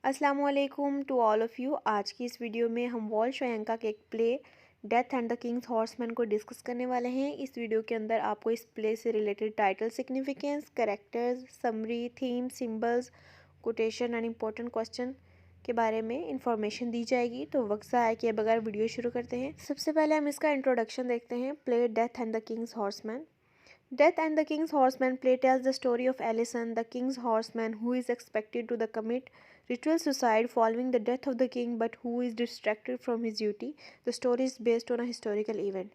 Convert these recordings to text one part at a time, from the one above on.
अस्सलामुअलैकुम to all of you. आज की इस वीडियो में हम वॉल श्रृंखला के एक play death and the King's horseman को डिस्कस करने वाले हैं। इस वीडियो के अंदर आपको इस प्ले से related title, significance, characters, summary, theme, symbols, quotation and important question के बारे में इंफॉर्मेशन दी जाएगी। तो वक्त ज़ाया किए बगैर वीडियो शुरू करते हैं। सबसे पहले हम इसका इंट्रोडक्शन देखते हैं। Play death and the King's horseman. Death and the King's Horseman play tells the story of Alison, the King's Horseman, who is expected to commit ritual suicide following the death of the king, but who is distracted from his duty. The story is based on a historical event.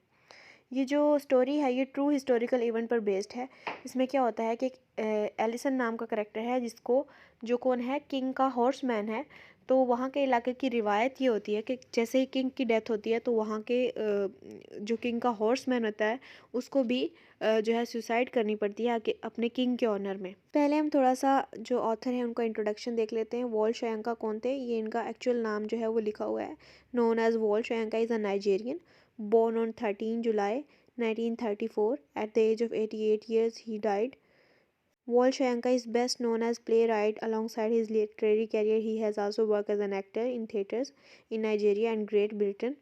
ये जो story है ये true historical event पर based है। इसमें क्या होता है कि एलिसन नाम का करेक्टर है जिसको जो कौन है किंग का हॉर्समैन है। तो वहाँ के इलाके की रिवायत ये होती है कि जैसे ही किंग की डेथ होती है तो वहाँ के जो किंग का हॉर्समैन होता है उसको भी जो है सुसाइड करनी पड़ती है आगे अपने किंग के ऑनर में। पहले हम थोड़ा सा जो ऑथर है उनका इंट्रोडक्शन देख लेते हैं। वॉल श्रृंखला कौन थे, ये इनका एक्चुअल नाम जो है वो लिखा हुआ है। नोन एज वॉल श्रृंखला is a Nigerian born on 13 July 1934. At the age of 88 years, he died. Volshanka is best known as playwright. Alongside his literary career, he has also worked as an actor in theatres in Nigeria and Great Britain.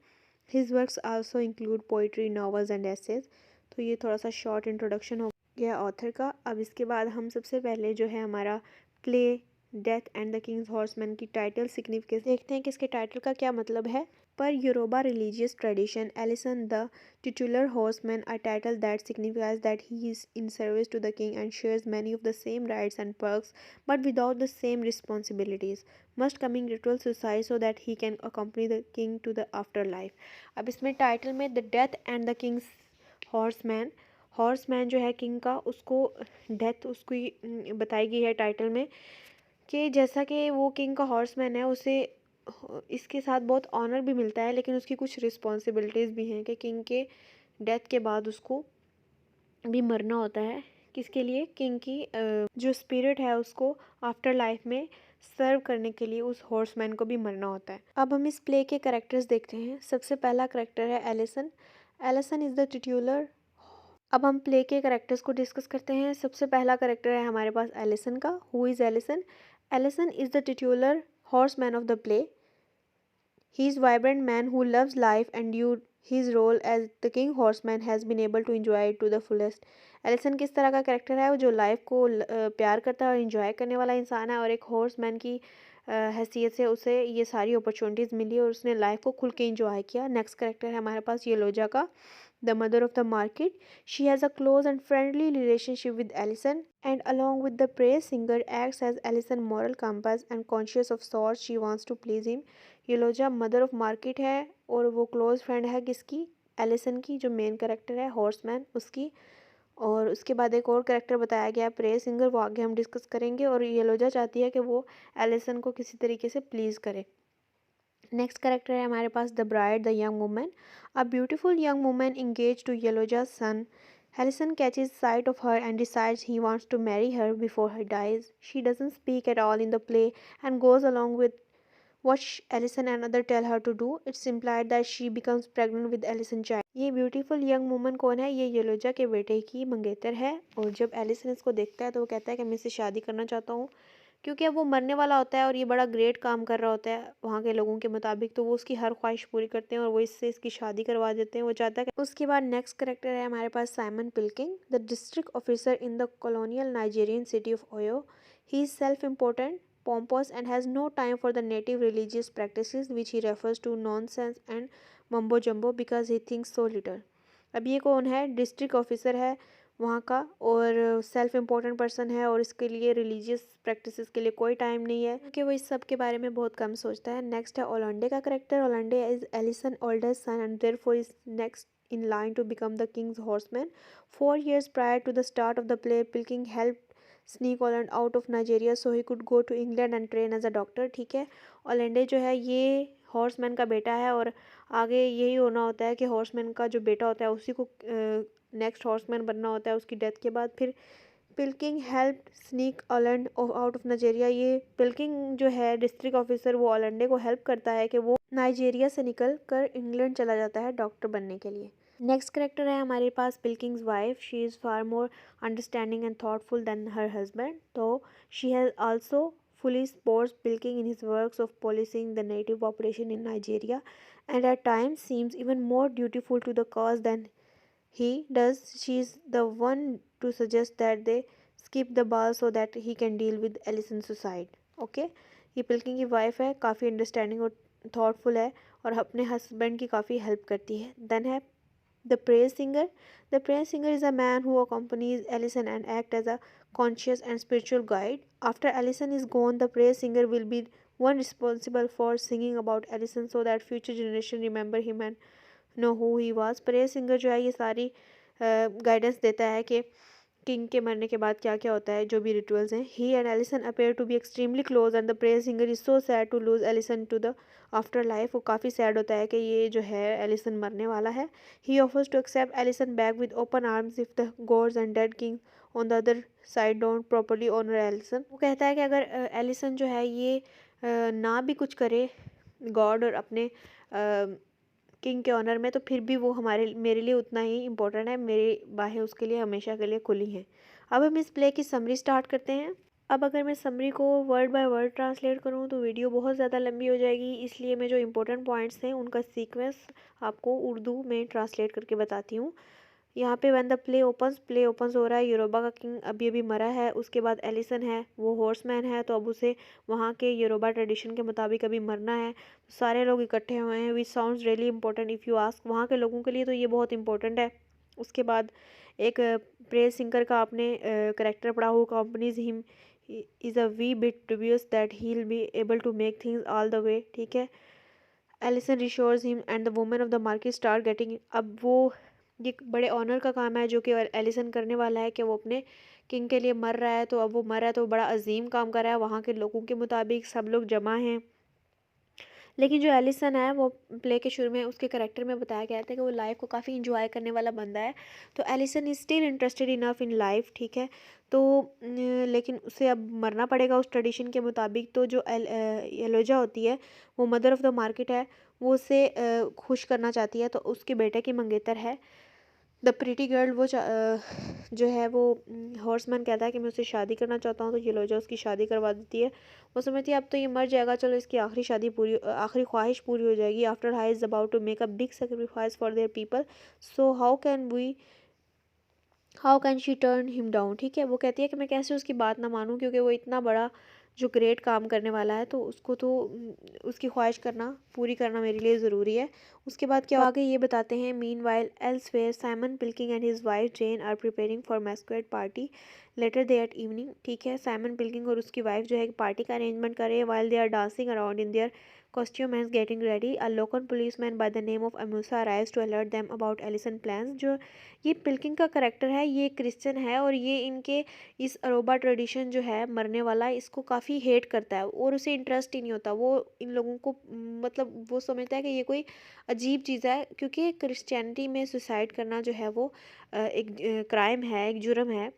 His works also include poetry, novels and essays. तो ये थोड़ा सा short introduction हो गया author का। अब इसके बाद हम सबसे पहले जो है हमारा play death and the King's horseman की टाइटल सिग्निफिकेंस देखते हैं कि इसके टाइटल का क्या मतलब है। Per Yoruba religious tradition, Alison the titular horseman, a title that signifies that he is in service to the king and shares many of the same rights and perks, but without the same responsibilities, must commit ritual suicide so that he can accompany the king to the afterlife. अब इसमें title में the death and the King's horseman, horseman जो है king का उसको death उसकी बताई गई है टाइटल में कि जैसा कि वो किंग का हॉर्समैन है उसे इसके साथ बहुत ऑनर भी मिलता है, लेकिन उसकी कुछ रिस्पॉन्सिबिलिटीज़ भी हैं कि किंग के डेथ के बाद उसको भी मरना होता है। किसके लिए, किंग की जो स्पिरिट है उसको आफ्टर लाइफ में सर्व करने के लिए उस हॉर्समैन को भी मरना होता है। अब हम इस प्ले के कैरेक्टर्स देखते हैं। सबसे पहला कैरेक्टर है Elesin. Elesin is the titular. अब हम प्ले के कैरेक्टर्स को डिस्कस करते हैं। सबसे पहला कैरेक्टर है हमारे पास एलिसन का। Who is Elesin? Elesin is the titular horseman of the play. He is a vibrant man who loves life and his role as the king horseman has been able to enjoy it to the fullest. Elesin किस तरह का character है, वो जो life को प्यार करता है और इन्जॉय करने वाला इंसान है, और एक हॉर्समैन की हैसियत से उसे ये सारी अपॉर्चुनिटीज़ मिली और उसने लाइफ को खुल के इंजॉय किया। नेक्स्ट कैरेक्टर है हमारे पास येलोजा का, the mother of the market. She has a close and friendly relationship with Allison, and along with the praise singer, acts as Allison's moral compass and conscious of sorts she wants to please him. Iyaloja mother of market है और वो close friend है किसकी, Allison की, जो main character है horseman उसकी। और उसके बाद एक और कैरेक्टर बताया गया प्रे सिंगर, वो आगे हम डिस्कस करेंगे। और येलोजा चाहती है कि वो एलिसन को किसी तरीके से प्लीज़ करे। नेक्स्ट कैरेक्टर है हमारे पास the bride, the young woman. A beautiful young woman engage to Iyaloja's son. Harrison catches sight of her and decides he wants to marry her before he dies. She doesn't speak at all in the play and goes along with what Allison and other tell her to do. It's implied that she becomes pregnant with Allison's child. ये beautiful young woman कौन है? ये येलोजा के बेटे की मंगेतर है। और जब एलिसन इसको देखता है तो वो कहता है कि मैं इससे शादी करना चाहता हूँ, क्योंकि अब वो मरने वाला होता है और ये बड़ा ग्रेट काम कर रहा होता है वहाँ के लोगों के मुताबिक। तो वो उसकी हर ख्वाहिश पूरी करते हैं और वो इससे इसकी शादी करवा देते हैं। वो चाहता है कि उसके बाद नेक्स्ट करेक्टर है हमारे पास Simon Pilkings, the district officer in the colonial Nigerian city of Oyo. He is self important, pompous and has no time for the native religious practices which he refers to nonsense and mumbo jumbo because he thinks so little. अब ये कौन है? District officer है वहाँ का और self important person है और इसके लिए रिलीजियस प्रैक्टिसेस के लिए कोई टाइम नहीं है क्योंकि वो इस सब के बारे में बहुत कम सोचता है। नेक्स्ट है ओलंडे का character. Olunde is Elesin oldest son and therefore is next in line to become the king's horseman. 4 years prior to the start of the play, Pilking helped sneak Holland out of Nigeria so he could go to England and train as a doctor. ठीक है, ओलंडे जो है ये horseman का बेटा है और आगे यही होना होता है कि हॉर्समैन का जो बेटा होता है उसी को नेक्स्ट हॉर्समैन बनना होता है उसकी डेथ के बाद। फिर Pilkings help sneak Olunde out of Nigeria. ये पिल्किंग जो है डिस्ट्रिक्ट ऑफिसर वो ओलंडे को हेल्प करता है कि वो नाइजेरिया से निकल कर इंग्लैंड चला जाता है डॉक्टर बनने के लिए। नेक्स्ट करेक्टर है हमारे पास Pilkings wife. She is far more understanding and thoughtful than her husband, तो she has also fully supports Pilking in his works of policing the native population in Nigeria, and at times seems even more dutiful to the cause than he does. She is the one to suggest that they skip the ball so that he can deal with Allison's suicide. Okay, ये पिल्किंग की wife है, काफ़ी understanding और thoughtful है और अपने husband की काफ़ी हेल्प करती है. देन है the praise singer. The praise singer is a man who accompanies Allison and act as a conscious and spiritual guide. After Allison is gone, the praise singer will be one responsible for singing about Allison so that future generation remember him and know who he was. Prayer singer जो है ये सारी guidance देता है कि king के मरने के बाद क्या क्या होता है, जो भी रिचुअल्स हैं. He and Elesin appear to be extremely close and the prayer singer is so sad to lose Elesin to the afterlife. वो काफ़ी सैड होता है कि ये जो है एलिसन मरने वाला है. He offers to accept Elesin back with open arms if the gods and dead king on the other side don't properly honour Elesin. वो कहता है कि अगर एलिसन जो है ये ना भी कुछ करे गॉड और अपने किंग के ऑनर में, तो फिर भी वो मेरे लिए उतना ही इम्पोर्टेंट है. मेरी बाहें उसके लिए हमेशा के लिए खुली हैं. अब हम इस प्ले की समरी स्टार्ट करते हैं. अब अगर मैं समरी को वर्ड बाय वर्ड ट्रांसलेट करूँ तो वीडियो बहुत ज़्यादा लंबी हो जाएगी, इसलिए मैं जो इंपॉर्टेंट पॉइंट्स हैं उनका सीक्वेंस आपको उर्दू में ट्रांसलेट करके बताती हूँ. यहाँ पे व्हेन द प्ले ओपन्स हो रहा है. योरुबा का किंग अभी अभी मरा है. उसके बाद एलिसन है, वो हॉर्समैन है, तो अब उसे वहाँ के योरुबा ट्रेडिशन के मुताबिक अभी मरना है. तो सारे लोग इकट्ठे हुए हैं. Which sounds really important if you ask. वहाँ के लोगों के लिए तो ये बहुत इंपॉर्टेंट है. उसके बाद एक प्रेज सिंगर का आपने करेक्टर पढ़ा हो, companies him is a wee bit dubious that he will be able to make things all the way. ठीक है. Elesin reassures him and the women of the market start getting. अब वो ये बड़े ऑनर का काम है जो कि एलिसन करने वाला है कि वो अपने किंग के लिए मर रहा है. तो अब वो मर रहा है तो बड़ा अजीम काम कर रहा है. वहाँ के लोगों के मुताबिक सब लोग जमा हैं. लेकिन जो एलिसन है वो प्ले के शुरू में उसके करेक्टर में बताया गया था कि वो लाइफ को काफ़ी इंजॉय करने वाला बंदा है. तो Elesin is still interested enough in life. ठीक है. तो लेकिन उसे अब मरना पड़ेगा उस ट्रेडिशन के मुताबिक. तो जो एलोजा होती है वो मदर ऑफ़ द मार्केट है, वो उसे खुश करना चाहती है. तो उसके बेटे की मंगेतर है द प्रीटी गर्ल. वो जो है वो हॉर्समैन कहता है कि मैं उससे शादी करना चाहता हूँ. तो येलोजा उसकी शादी करवा देती है. वो समझती है अब तो ये मर जाएगा, चलो इसकी आखिरी ख्वाहिश पूरी हो जाएगी. After high is about to make a big sacrifice for their people, so how can she turn him down. ठीक है. वो कहती है कि मैं कैसे उसकी बात ना मानूं, क्योंकि वो इतना बड़ा जो ग्रेट काम करने वाला है, तो उसको तो उसकी ख्वाहिश करना पूरी करना मेरे लिए ज़रूरी है. उसके बाद क्या आगे ये बताते हैं. Meanwhile elsewhere Simon Pilkings and his wife Jane are preparing for masquerade party later that at evening. ठीक है. साइमन पिल्किंग और उसकी वाइफ जो है पार्टी का अरेंजमेंट कर रहे हैं. While they are dancing around in their costume and getting ready, a local policeman by the name of Amusa arrives to alert them about Allison plans. जो ये पिल्किंग का करेक्टर है ये क्रिश्चियन है और ये इनके इस अरोबा ट्रेडिशन जो है मरने वाला, इसको काफ़ी हेट करता है और उसे इंटरेस्ट ही नहीं होता. वो इन लोगों को मतलब वो समझता है कि ये कोई अजीब चीज़ है, क्योंकि क्रिश्चियनिटी में सुसाइड करना जो है वो एक क्राइम है, एक जुर्म है.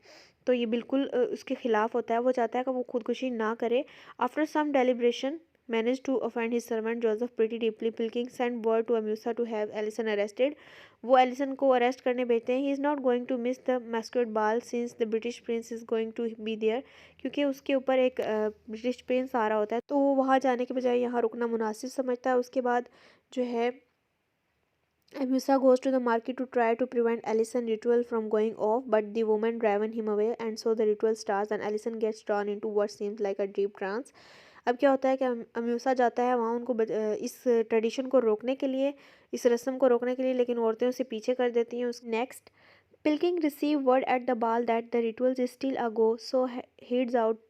तो ये बिल्कुल उसके ख़िलाफ़ होता है. वो चाहता है कि वो खुदकुशी ना करे. After some deliberation managed to offend his servant Joseph pretty deeply. Pilkings sent word to Amusa to have Allison arrested. वो एलिसन को अरेस्ट करने भेजते हैं. He is not going to miss the masquerade ball since the British prince is going to be there. क्योंकि उसके ऊपर एक British Prince आ रहा होता है, तो वो वहाँ जाने के बजाय यहाँ रुकना मुनासिब समझता है. उसके बाद जो है Amusa goes to the market to try to prevent Allison ritual from going off, but the woman driven him away, and so the ritual starts and Allison gets drawn into what seems like a deep trance. अब क्या होता है कि अम्यूसा जाता है वहाँ उनको इस ट्रेडिशन को रोकने के लिए, इस रस्म को रोकने के लिए, लेकिन औरतें उसे पीछे कर देती हैं. उस next Pilkings receive word at the ball that the rituals is still a go, so heads out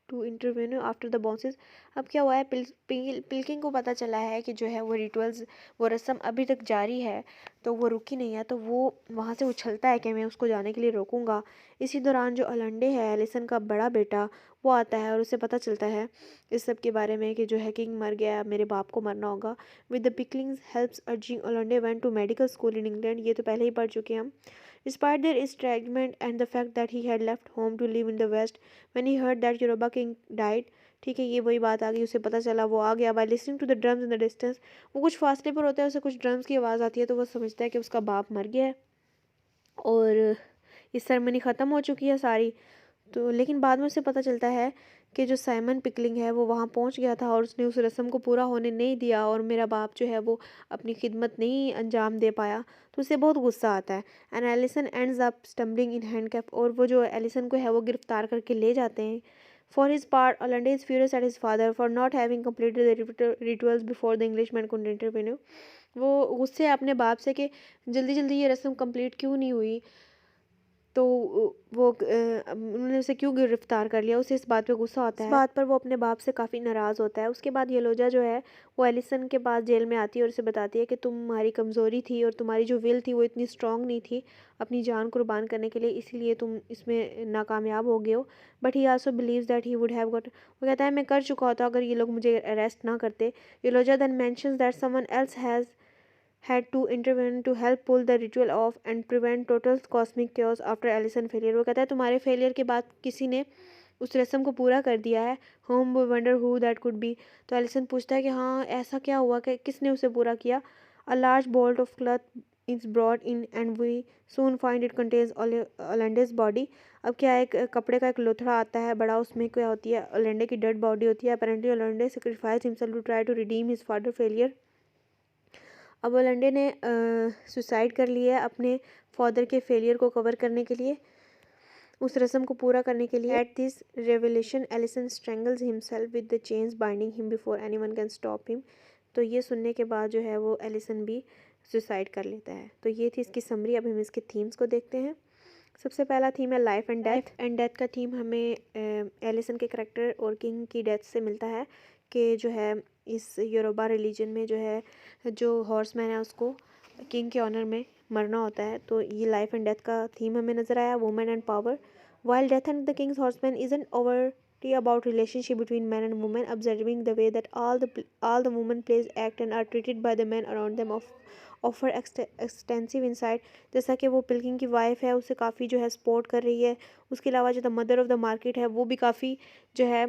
to interview after the bounces. अब क्या हुआ है, पिल्किंग को पता चला है कि जो है वो रिचुअल्स, वो रस्म अभी तक जारी है, तो वो रुकी नहीं है. तो वो वहाँ से उछलता है कि मैं उसको जाने के लिए रोकूंगा. इसी दौरान जो अलेंडे है एलिसन का बड़ा बेटा, वो आता है और उसे पता चलता है इस सब के बारे में कि जो है किंग मर गया, मेरे बाप को मरना होगा. With the Pilkings helps urging Olunde went to medical school in England. ये तो पहले ही पढ़ चुके हैं हम. Despite their estrangement and the fact that he had left home to live in the West, when he heard that Yoruba king died, ठीक है, ये वही बात आ गई, उसे पता चला, वो आ गया. By listening to the drums in the distance, वो कुछ फासले पर होता है, उसे कुछ ड्रम्स की आवाज़ आती है, तो वो समझता है कि उसका बाप मर गया है और ये सेरेमनी ख़त्म हो चुकी है सारी. तो लेकिन बाद में उसे पता चलता है कि जो साइमन पिकलिंग है वो वहाँ पहुँच गया था और उसने उस रस्म को पूरा होने नहीं दिया और मेरा बाप जो है वो अपनी खिदमत नहीं अंजाम दे पाया, तो उसे बहुत गुस्सा आता है। And Elesin ends up stumbling in handcuff, और वो जो एलिसन को है वो गिरफ्तार करके ले जाते हैं। For his part Olunde is furious at his father for not having completed the rituals before the Englishman could intervene. वो गुस्से है अपने बाप से कि जल्दी जल्दी ये रस्म कंप्लीट क्यों नहीं हुई, तो वो उन्होंने उसे क्यों गिरफ्तार कर लिया, उसे इस बात पे गुस्सा आता है। इस बात पर वो अपने बाप से काफ़ी नाराज़ होता है। उसके बाद येलोजा जो है वो एलिसन के पास जेल में आती है और उसे बताती है कि तुम्हारी कमज़ोरी थी और तुम्हारी जो विल थी वो इतनी स्ट्रांग नहीं थी अपनी जान कुर्बान करने के लिए, इसीलिए तुम इसमें नाकामयाब हो गए हो। But he also believes that he would have got, वो कहता है मैं कर चुका होता अगर ये लोग मुझे अरेस्ट ना करते। Iyaloja then mentions that someone else has had to intervene to help pull the ritual off and prevent total cosmic chaos after Allison failure। वो कहता है तुम्हारे फेलियर के बाद किसी ने उस रस्म को पूरा कर दिया है। Home we wonder who that could be, तो एलिसन पूछता है कि हाँ ऐसा क्या हुआ कि किसने उसे पूरा किया। A large bolt of cloth is brought in and we soon find it contains Olunde's body. अब क्या है, एक कपड़े का एक लोथड़ा आता है बड़ा, उसमें क्या होती है ओलंडे की डेड बॉडी होती है। Apparently Olunde sacrifice himself to try to redeem his father failure. अब ओलंडे ने सुसाइड कर लिया है अपने फादर के फेलियर को कवर करने के लिए, उस रस्म को पूरा करने के लिए। At this revelation Elesin strangles himself with the chains binding him before anyone can stop him. तो ये सुनने के बाद जो है वो एलिसन भी सुसाइड कर लेता है। तो ये थी इसकी समरी। अब हम इसके थीम्स को देखते हैं। सबसे पहला थीम है life and death. And death का थीम हमें एलिसन के करैक्टर और किंग की डेथ से मिलता है कि जो है इस योरुबा रिलीजन में जो है जो हॉर्समैन है उसको किंग के ऑनर में मरना होता है। तो ये लाइफ एंड डेथ का थीम हमें नज़र आया। Women and power. While death and the King's horseman isn't overly about relationship between men and women, observing the way that all the women plays act and are treated by the men around them offer extensive insight. जैसा कि वो पिल्किंग की wife है उसे काफ़ी जो है support कर रही है। उसके अलावा जो the mother of the market है वो भी काफ़ी जो है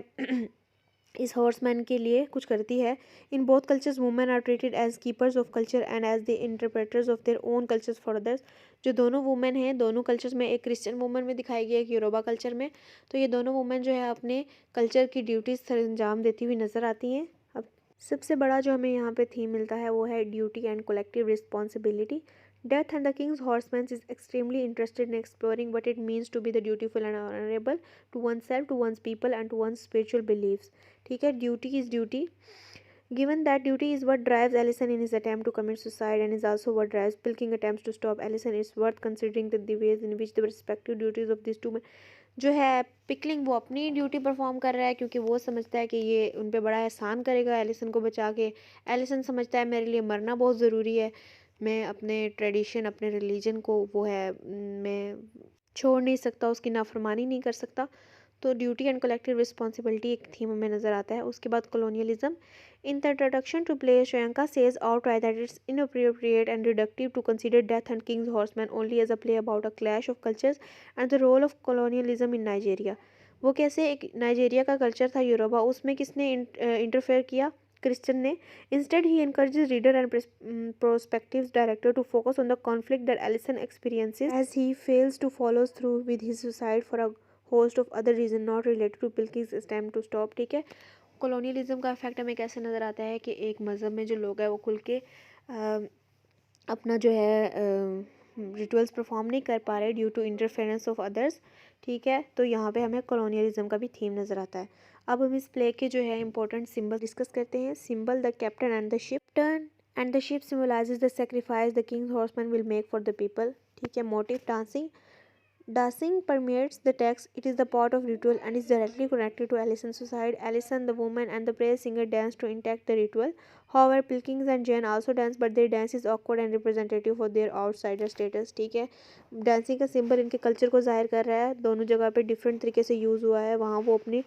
इस हॉर्समैन के लिए कुछ करती है। In both cultures women are treated as keepers of culture and as the interpreters of their own cultures for others. जो दोनों वुमेन हैं दोनों कल्चर्स में, एक क्रिश्चियन वुमेन में दिखाई गई है एक योरुबा कल्चर में, तो ये दोनों वुमेन जो है अपने कल्चर की ड्यूटीज सर अंजाम देती हुई नज़र आती हैं। अब सबसे बड़ा जो हमें यहाँ पे थीम मिलता है वो है duty and collective responsibility. Death and the King's Horseman is extremely interested in exploring what it means to be the dutiful and honorable to oneself, to one's people and to one's spiritual beliefs। ठीक है, duty is duty. Given that duty is what drives Allison in his attempt to commit suicide and is also what drives Pilking attempts to stop Allison, it's worth considering the ways in which the respective duties of these two men। जो है pickling वो अपनी duty perform कर रहा है क्योंकि वो समझता है कि ये उन पे बड़ा एहसान करेगा एलिसन को बचा के। एलिसन समझता है मेरे लिए मरना बहुत ज़रूरी है, मैं अपने ट्रेडिशन अपने रिलीजन को वो है मैं छोड़ नहीं सकता, उसकी नाफरमानी नहीं कर सकता। तो ड्यूटी एंड कलेक्टिव रिस्पॉन्सिबिलिटी एक थीम में नज़र आता है। उसके बाद colonialism. In the introduction to play Soyinka says outright that it's inappropriate and reductive to consider Death and King's Horseman only as a play about a clash of cultures and the role of colonialism in Nigeria. वो कैसे, एक Nigeria का culture था Yoruba, उसमें किसने interfere किया, Christian ने। Instead he encourages reader and prospective director to focus on the conflict that Allison experiences as he fails to follow through with his suicide for a host of other reasons not related to Pilking's attempt to stop। ठीक है, colonialism का effect हमें कैसे नज़र आता है कि एक मज़हब में जो लोग हैं वो खुल के अपना जो है रिचुअल्स परफॉर्म नहीं कर पा रहे due to interference of others. ठीक है, तो यहाँ पे हमें कॉलोनियलिज्म का भी थीम नज़र आता है। अब हम इस प्ले के जो है इंपॉर्टेंट सिंबल डिस्कस करते हैं। Symbol the captain and the ship. Turn and the ship symbolises the sacrifice the King's horseman will make for the people. ठीक है, motive dancing. Dancing permeates the text. It is the part of ritual and is directly connected to Allison's suicide. Allison, the woman, and the praise singer dance to enact the ritual. However, Pilkings and Jane also dance, but their dance is awkward and representative for their outsider status। ठीक है, dancing का symbol इनके culture को जाहिर कर रहा है। दोनों जगह पे डिफरेंट तरीके से यूज़ हुआ है। वहाँ वो अपनी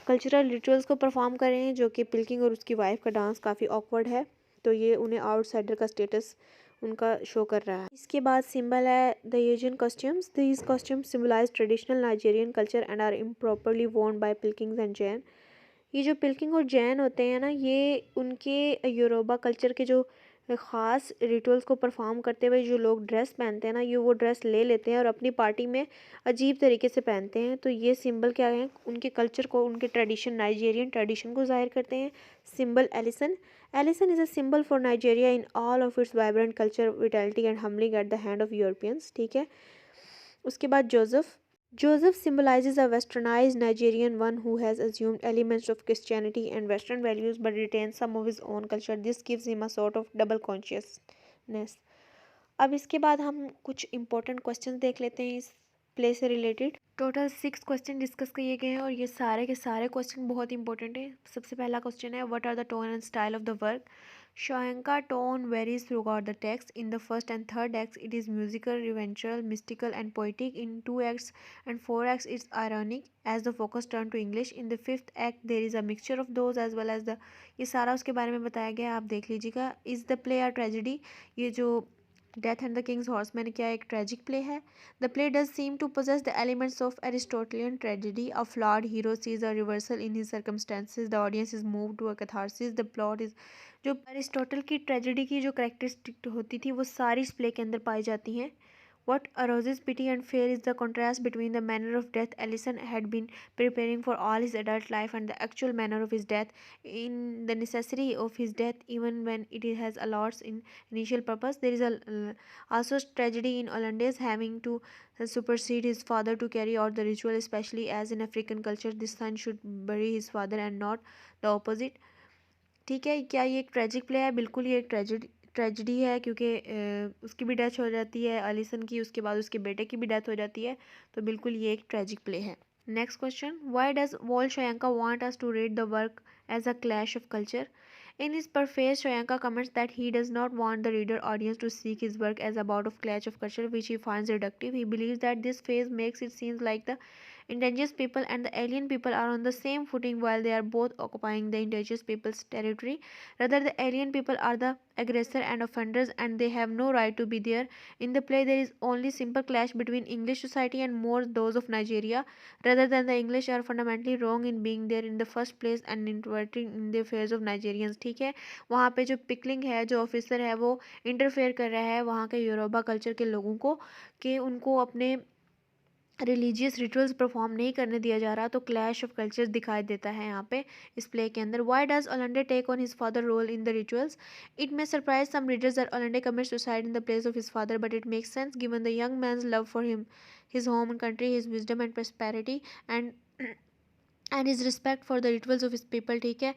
कल्चरल रिचुअल्स को परफॉर्म कर रहे हैं, जो कि पिल्किंग और उसकी वाइफ का डांस काफ़ी ऑकवर्ड है, तो ये उन्हें आउटसाइडर का स्टेटस उनका शो कर रहा है। इसके बाद सिंबल है the Asian costumes. These costumes symbolize traditional Nigerian culture and are improperly worn by Pilkings and Jane. ये जो पिल्किंग और जैन होते हैं ना, ये उनके योरुबा कल्चर के जो ख़ास रिचुअल्स को परफॉर्म करते हुए जो लोग ड्रेस पहनते हैं ना, ये वो ड्रेस ले लेते हैं और अपनी पार्टी में अजीब तरीके से पहनते हैं। तो ये सिंबल क्या है, उनके कल्चर को, उनके ट्रेडिशन, नाइजेरियन ट्रेडिशन को ज़ाहिर करते हैं। Symbol Elesin. Elesin is a symbol for Nigeria in all of its vibrant culture, vitality and humbling at the hand of Europeans. ठीक है। उसके बाद Joseph. Joseph symbolizes a westernized Nigerian, one who has assumed elements of Christianity and Western values but retains some of his own culture. This gives him a sort of double consciousness. अब इसके बाद हम कुछ important questions देख लेते हैं इस play से रिलेटेड। टोटल 6 क्वेश्चन डिस्कस किए गए हैं और ये सारे के सारे क्वेश्चन बहुत इंपॉर्टेंट हैं। सबसे पहला क्वेश्चन है, what are the tone and style of the work? Shoyanka tone varies throughout the text. In the first and third acts, it is musical, reverential, mystical, and poetic. In 2 acts and 4 acts, it's ironic as the focus turned to English. In the fifth act, there is a mixture of those as well as the, ये सारा उसके बारे में बताया गया है, आप देख लीजिएगा। Is the play a tragedy? ये जो Death and the King's Horseman क्या एक ट्रेजिक प्ले है? The play does seem to possess the elements of Aristotelian tragedy. A flawed hero sees a reversal in his circumstances. The audience is moved to a catharsis. The plot is, जो Aristotle की tragedy की जो characteristic होती थी वो सारी इस play के अंदर पाई जाती हैं। What arouses pity and fear is the contrast between the manner of death Ellison had been preparing for all his adult life and the actual manner of his death, in the necessity of his death even when it has a loss in initial purpose. There is also tragedy in Hollandaise having to supersede his father to carry out the ritual, especially as in African culture the son should bury his father and not the opposite. ठीक है, क्या ये एक tragic play है? बिल्कुल ये एक tragedy है, क्योंकि उसकी भी डेथ हो जाती है एलिसन की, उसके बाद उसके बेटे की भी डेथ हो जाती है, तो बिल्कुल ये एक ट्रेजिक प्ले है। Next question, why does Wole Soyinka want us to read the work as a clash of culture? In his preface, Shoyanka comments that he does not want the reader audience to seek his work as a bout of clash of culture, which he finds reductive. He believes that this phase makes it seem like the indigenous people and the alien people are on the same footing while they are both occupying the indigenous people's territory. Rather, the alien people are the aggressor and offenders and they have no right to be there. In the play, there is only simple clash between English society and more those of Nigeria, rather than the English are fundamentally wrong in being there in the first place and interfering in the affairs of Nigerians. ठीक है, वहाँ पे जो pickling है, जो officer है, वो interfere कर रहा है वहाँ के योरूबा कल्चर के लोगों को कि उनको अपने रिलीजियस रिचुअल्स परफॉर्म नहीं करने दिया जा रहा, तो क्लैश ऑफ कल्चर्स दिखाई देता है यहाँ पे इस प्ले के अंदर। Why does Olunde take on his father role in the rituals? It may surprise some readers that Olunde commits suicide in the place of his father, but it makes sense given the young man's love for him, his home and country, his wisdom and prosperity, and his respect for the rituals of his people. ठीक है,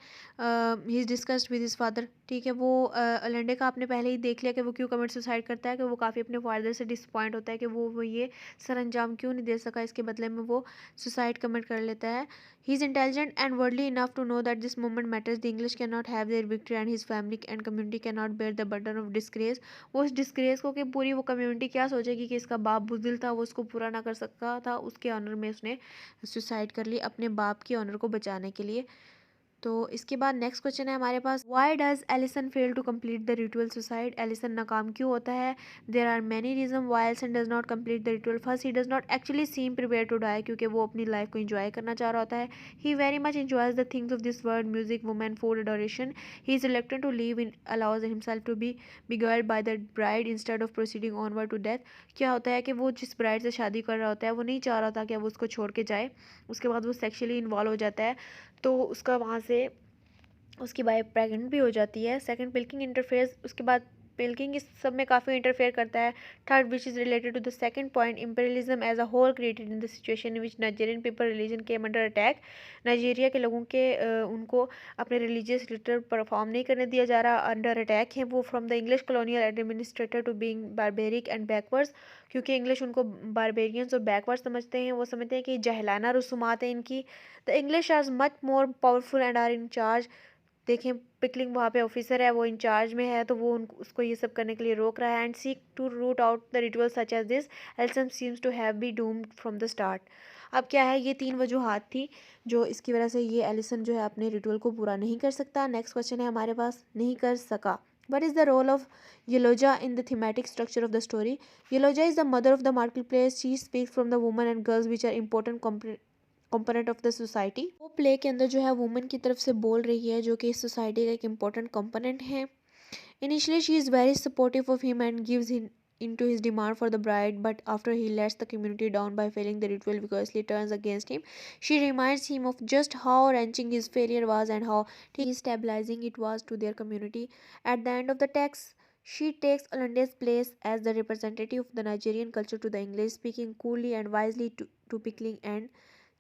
he is discussed with his father. ठीक है, वो ओलंडे का आपने पहले ही देख लिया कि वो क्यों कमिट सुसाइड करता है, कि वो काफ़ी अपने फादर से डिसपॉइंट होता है कि वो ये सर अंजाम क्यों नहीं दे सका, इसके बदले में वो सुसाइड कमिट कर लेता है। He is intelligent and worldly enough to know that this moment matters. The English can not have their victory and his family and community can not bear the burden of disgrace. वो उस disgrace को कि पूरी वो community क्या सोचेगी कि इसका बाप बुज़दिल था, वो उसको पूरा ना कर सकता था, उसके ऑनर में उसने सुसाइड कर ली अपने बाप की ऑनर को बचाने के लिए। तो इसके बाद नेक्स्ट क्वेश्चन है हमारे पास, why does Elesin fail to complete the ritual suicide? Elesin नाकाम क्यों होता है? There are many reason why Elesin does not complete the ritual. First, he does not actually seem prepare to die, क्योंकि वो अपनी लाइफ को enjoy करना चाह रहा होता है। He very much enjoys the things of this world, music, women, food, adoration. He is reluctant to leave in, allows himself to be beguiled by the bride instead of proceeding onward to death. क्या होता है कि वो जिस bride से शादी कर रहा होता है वो नहीं चाह रहा था कि वो उसको छोड़ के जाए, उसके बाद वो सेक्शुअली इन्वॉल्व हो जाता है, तो उसका वहाँ से उसकी वाइफ प्रेग्नेंट भी हो जाती है। सेकंड, पिल्किंग इंटरफेयर्स, उसके बाद पिल्किंग इस सब में काफ़ी इंटरफेयर करता है। Third, which is related to the second point, imperialism as a whole created in the situation in which Nigerian people religion came under attack. Nigeria के लोगों के उनको अपने रिलीजियस रिचुअल परफॉर्म नहीं करने दिया जा रहा, अंडर अटैक है वो from the English colonial administrator to being barbaric and backwards, क्योंकि इंग्लिश उनको बारबेरियंस और बैकवर्ड समझते हैं। वो समझते हैं कि जहलाना रसूमात है इनकी। The English are much more powerful and are in charge. देखें, पिकलिंग वहाँ पे ऑफिसर है, वो इंचार्ज में है, तो वो उसको ये सब करने के लिए रोक रहा है। And seek to root out the ritual such as this, Elesin seems to have be doomed from the start. अब क्या है, ये 3 वजूहात थी जो इसकी वजह से ये एलिसन जो है अपने रिचुअल को पूरा नहीं कर सकता। नेक्स्ट क्वेश्चन है हमारे पास, नहीं कर सका। What is the role of Yeloja in the thematic structure of the story? Yeloja is the mother of the marketplace. She speaks from the women and girls, which are important component of the society. वो play के अंदर जो है women की तरफ से बोल रही है, जो कि इस सोसाइटी का एक इम्पोर्टेंट कंपोनेंट है। Initially, she is very supportive of him and gives in into his demand for the bride, but after he lets the community down by failing the ritual vigorously turns against him. She reminds him of just how wrenching his failure was and how destabilizing it was to their community. At the end of the text, she takes Olande's place as the representative of the Nigerian culture to the English, speaking coolly and wisely to Pickling and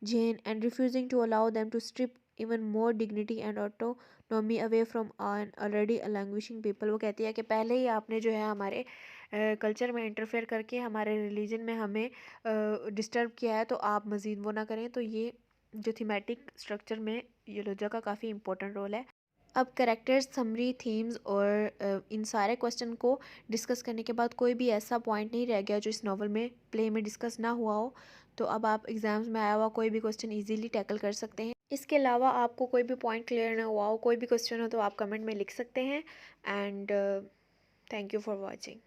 Jane and refusing to allow them to strip even more dignity and autonomy away from an already languishing people। वो कहती है कि पहले ही आपने जो है हमारे culture में इंटरफेयर करके हमारे रिलीजन में हमें डिस्टर्ब किया है, तो आप मज़ीद वो ना करें। तो ये जो थीमेटिक स्ट्रक्चर में यूलोजा का काफ़ी इंपॉर्टेंट रोल है। अब करेक्टर्स, समरी, थीम्स और इन सारे क्वेश्चन को डिस्कस करने के बाद कोई भी ऐसा पॉइंट नहीं रह गया जो इस नॉवल में प्ले में डिस्कस ना हुआ हो। तो अब आप एग्ज़ाम्स में आया हुआ कोई भी क्वेश्चन इजीली टैकल कर सकते हैं। इसके अलावा आपको कोई भी पॉइंट क्लियर ना हुआ हो, कोई भी क्वेश्चन हो, तो आप कमेंट में लिख सकते हैं। And thank you for watching.